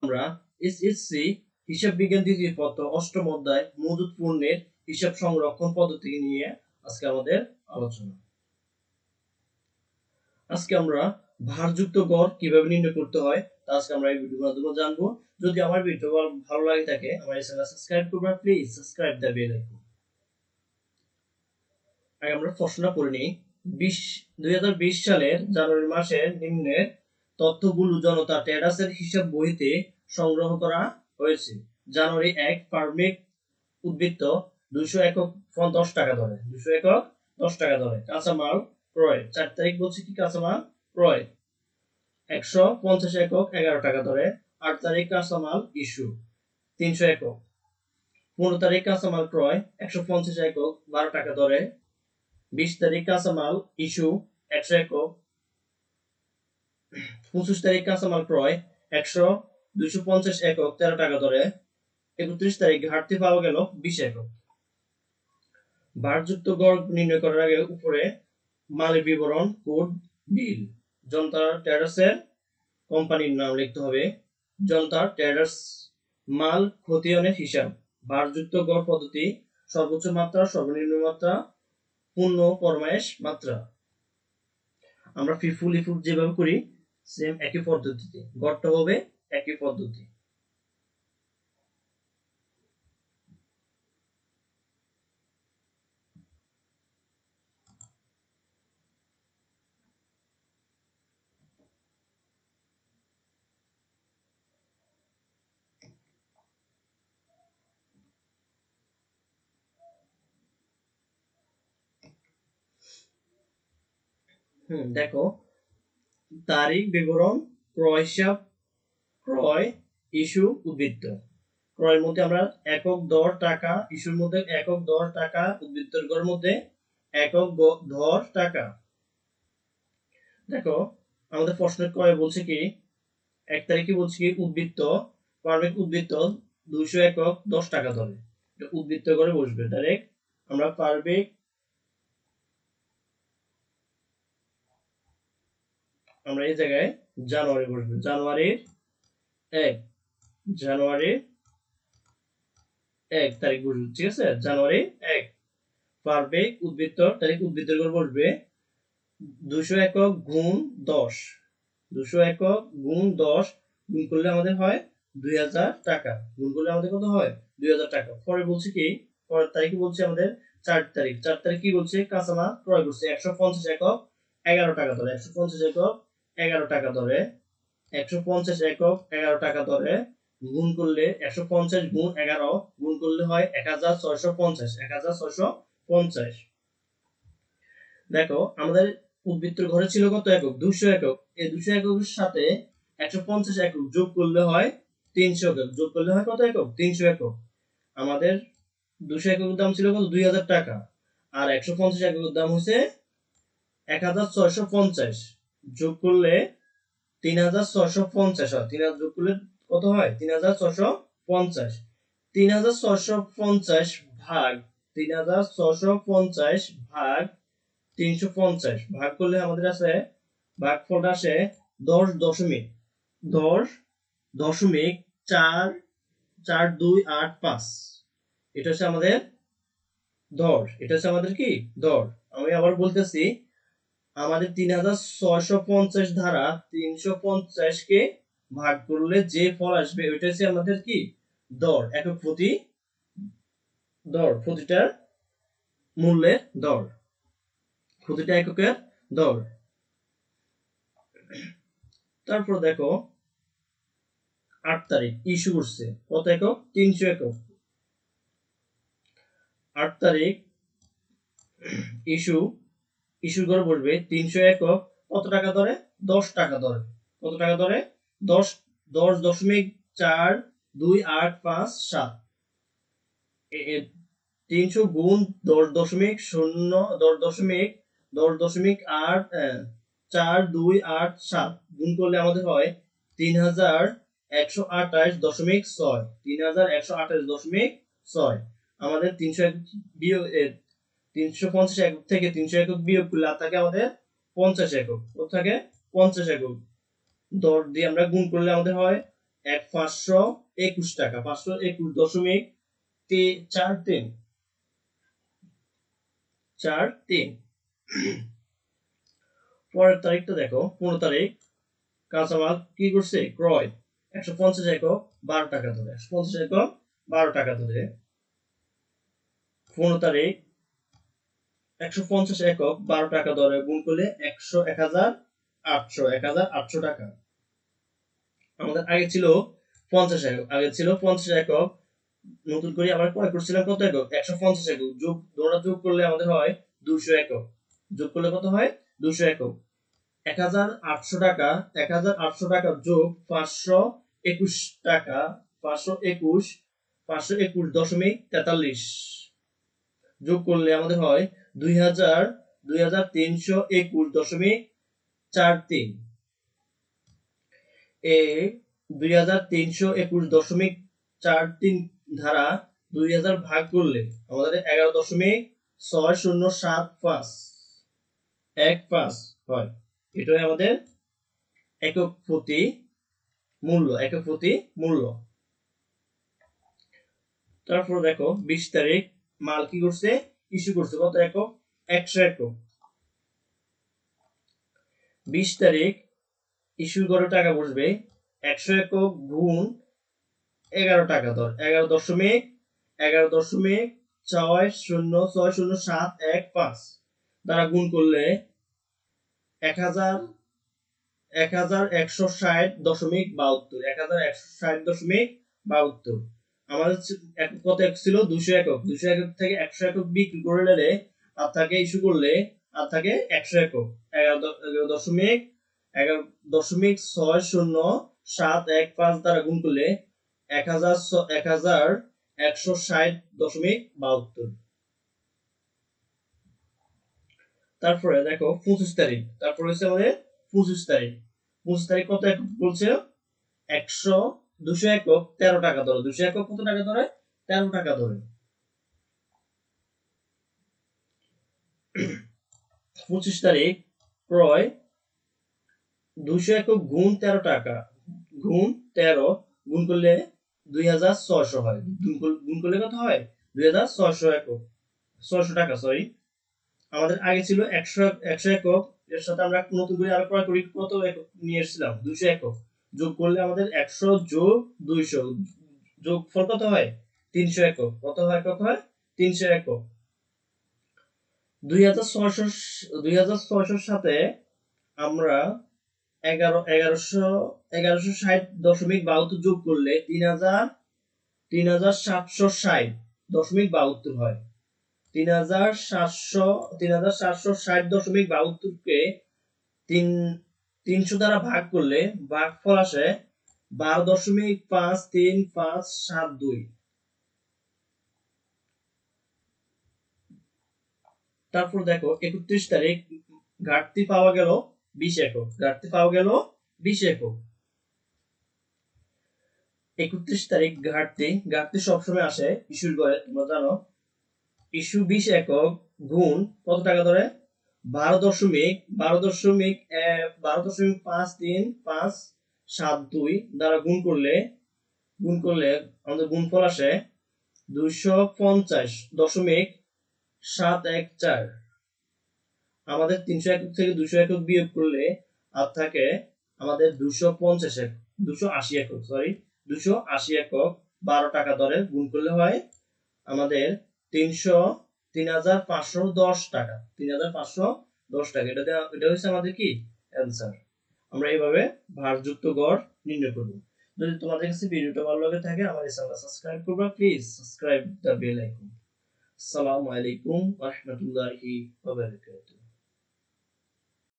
আমরা এসএসসি হিসাব বিজ্ঞান দ্বিতীয় পত্র অষ্টম অধ্যায় মজুদ পণ্যের হিসাব সংরক্ষণ পদ্ধতি নিয়ে আজকে আমাদের আলোচনা। আজকে আমরা ভারযুক্ত গড় কিভাবে নির্ণয় করতে হয় তা আজকে আমরা এই ভিডিওর মাধ্যমে জানবো। যদি আমার ভিডিও ভালো লাগে থাকে আমার চ্যানেল সাবস্ক্রাইব করবেন, please subscribe the bell icon. আগে আমরা প্রশ্নটা পড়ে নিই। 2020 সালের জানুয়ারি মাসের নিম্নের তথ্যগুলো জনতা ট্রেডার্সের হিসাব বইতে সংগ্রহ করা হয়েছে। জানুয়ারি 1 ফার্মিক উদ্বৃত্ত 200 একক 10 টাকা ধরে, 200 একক 10 টাকা ধরে। কাঁচামাল ক্রয় 4 তারিখ বলছে কি কাঁচামাল ক্রয় 150 একক 11 টাকা ধরে। 8 তারিখ কাঁচামাল ইস্যু 300 একক। 15 তারিখ কাঁচামাল ক্রয় 150 একক 12 টাকা ধরে। 20 তারিখ কাঁচামাল ইস্যু 100 একক। 25 তারিখ কাঁচামাল ক্রয় 250 একক 13 টাকা ধরে। 31 তারিখ ঘাটতি পাওয়া গেল 20 একক। ভারযুক্ত গড় নির্ণয় করার আগে উপরে মালের বিবরণ কোড বিল জনতা ট্রেডার্সের কোম্পানির নাম লিখতে হবে। জনতা ট্রেডার্স মাল খতিয়ানের হিসাব। ভারযুক্ত গড় পদ্ধতি সর্বোচ্চ মাত্রা, সর্বনিম্ন মাত্রা, পূর্ণ ফরমায়েশ মাত্রা। আমরা ফিফু লিফু যেভাবে করি সেম একই পদ্ধতিতে গড়টা হবে একই পদ্ধতি। দেখো তারিখ বিবরণ ক্রয় হিসাব ক্রয় ইস্যু উদ্বৃত্ত। ক্রয়ের মধ্যে আমরা একক দর টাকা, ইস্যুর মধ্যে একক দর টাকা, উদ্বৃত্তের গড়ের মধ্যে একক দর টাকা। দেখো আমাদের প্রশ্নের ক্রয় বলছে কি 1 তারিখে বলছে কি উদ্বৃত্ত পারমিক উদ্বৃত্ত 200 একক 10 টাকা ধরে। উদ্বৃত্ত করে বসবে ডাইরেক্ট আমরা পারমিক আমরা এই জায়গায় জানুয়ারি বসবে। জানুয়ারির 1 তারিখ বসবে, ঠিক আছে। জানুয়ারি 1 পারমিক উদ্বৃত্ত তারিখ উদ্বৃত্তের করে বসবে 200 একক গুণ 10, 200 একক গুণ 10 গুণ করলে আমাদের হয় 2000 টাকা। গুণ করলে আমাদের কত হয় 2000 টাকা। পরে বলছে কি পরের তারিখে বলছে আমাদের 4 তারিখ। 4 তারিখ কি বলছে কাঁচামাল ক্রয় করছে 150 একক 11 টাকা ধরে। 150 একক 11 টাকা ধরে। 150 একক 11 টাকা ধরে গুণ করলে 150 গুণ 11 গুণ করলে হয় 1650, 1650। দেখো আমাদের উদ্বৃত্তের ঘরে ছিল কত একক 200 একক। এই 200 এককের সাথে 150 একক যোগ করলে হয় 300 একক। যোগ করলে হয় কত একক 300 একক। আমাদের 200 এককের দাম ছিল কত 2000 টাকা আর 150 এককের দাম হচ্ছে 1650। যোগ করলে 3650 হয়। 3000 যোগ করলে কত হয় 3650। 3650 ভাগ 3650 ভাগ 350 ভাগ করলে আমাদের আছে ভাগফলটা আসে 10.4285। এটা হচ্ছে আমাদের দর। এটা হচ্ছে আমাদের কি দর। আমি আবার বলতেছি আমাদের 3650 দ্বারা 350 কে ভাগ করলে যে ফল আসবে ওইটা হচ্ছে আমাদের কি দর। একক প্রতি দর, প্রতিটার মূল্যের দর, প্রতিটা এককের দর। তারপর দেখো 8 তারিখ ইস্যু করছে কত একক 300 একক। 8 তারিখ ইস্যু করে বলবে 300 একক কত টাকা ধরে 10 টাকা ধরে। কত টাকা ধরে 10.428557। 300 গুণ 10.10.10.84287 গুণ করলে আমাদের হয় 3128.6। 3128.6 আমাদের 300 বিয়োগ 350 একক থেকে 300 একক বিয়োগ করলে থাকে আমাদের 50 একক। কত থাকে 50 একক। দর দিয়ে আমরা গুণ করলে আমাদের হয় 521 টাকা, 521.43 পরের তারিখটা দেখো, 15 তারিখ। কাঁচামাল কি করছে? ক্রয় 150 একক 12 টাকা ধরে, 150 একক 12 টাকা ধরে। 15 তারিখ 150 একক 12 টাকা ধরে গুণ করলে 1800 টাকা। আমাদের আগে ছিল 50 একক, নতুন করে আবার ক্রয় করছিলাম কত একক? 150 একক। যোগ করলে আমাদের হয় 200 একক। যোগ করলে কত হয়? 200 একক। 1800 টাকা, 1800 টাকা যোগ 521 টাকা, 521.43 যোগ করলে আমাদের হয় 2321.43। এই 2321.43 ধারা 2000 ভাগ করলে আমাদের 11.6075 হয়। এটাই আমাদের একক প্রতি মূল্য। তারপর দেখো 20 তারিখ মাল কি করছে? ইস্যু করছে কত একক? 100 একক। 20 তারিখ ইস্যু করে টাকা বসবে 100 একক গুণ 11 টাকা ধর, 11.606075 দ্বারা গুণ করলে 1160.72। আমাদের কত একক ছিল? 200 একক। 200 একক থেকে 100 একক বিক্রি করে নিলে আর থাকে ইস্যু করলে আর থাকে 100 একক। 11.6075 দ্বারা গুণ করলে 1160.72। তারপরে দেখো 25 তারিখ। তারপরে হচ্ছে আমাদের 25 তারিখ। 25 তারিখ কত একক বলছে? 200 একক 13 টাকা ধরে। 200 একক কত টাকা ধরে? 13 টাকা ধরে। 25 তারিখ ক্রয় 200 একক গুণ 13 টাকা গুণ 13 গুণ করলে 2600 হয়। গুণ করলে কত হয়? 2600 একক, 600 টাকা সরি। আমাদের আগে ছিল 100 একক, এর সাথে আমরা নতুন করে আরো ক্রয় করি কত একক নিয়ে এসেছিলাম? 200 একক। যোগ করলে আমাদের 100 যোগ 200 যোগ ফল কত হয়? 300 একক। কত হয়? 300 একক। 2600 সাথে আমরা 1160.72 যোগ করলে 3760.72 হয়। 3760.72 কে 300 দ্বারা ভাগ করলে ভাগফল আসে 12.53572। তারপর দেখো 31 তারিখ ঘাটতি পাওয়া গেল 20 একক। 31 তারিখ ঘাটতি সবসময় আসে ইস্যুর ঘরে, তোমরা জানো। ইস্যু 20 একক গুণ কত টাকা ধরে? 12.53572 দ্বারা গুণ করলে আমাদের গুণফল আসে 250.714। আমাদের 300 একক থেকে 200 একক বিয়োগ করলে আর থাকে আমাদের 280 একক 12 টাকা ধরে গুণ করলে হয় আমাদের 3510 টাকা। 3510 টাকা। এটা হচ্ছে আমাদের কি অ্যান্সার। আমরা এইভাবে ভারযুক্ত গড় নির্ণয় করব। যদি তোমাদের কাছে ভিডিওটা ভালো লাগে থাকে আমার এই চ্যানেলটা সাবস্ক্রাইব করবা please. Subscribe the bell icon. আসসালামু আলাইকুম ওয়া রাহমাতুল্লাহি ওয়া বারাকাতুহু।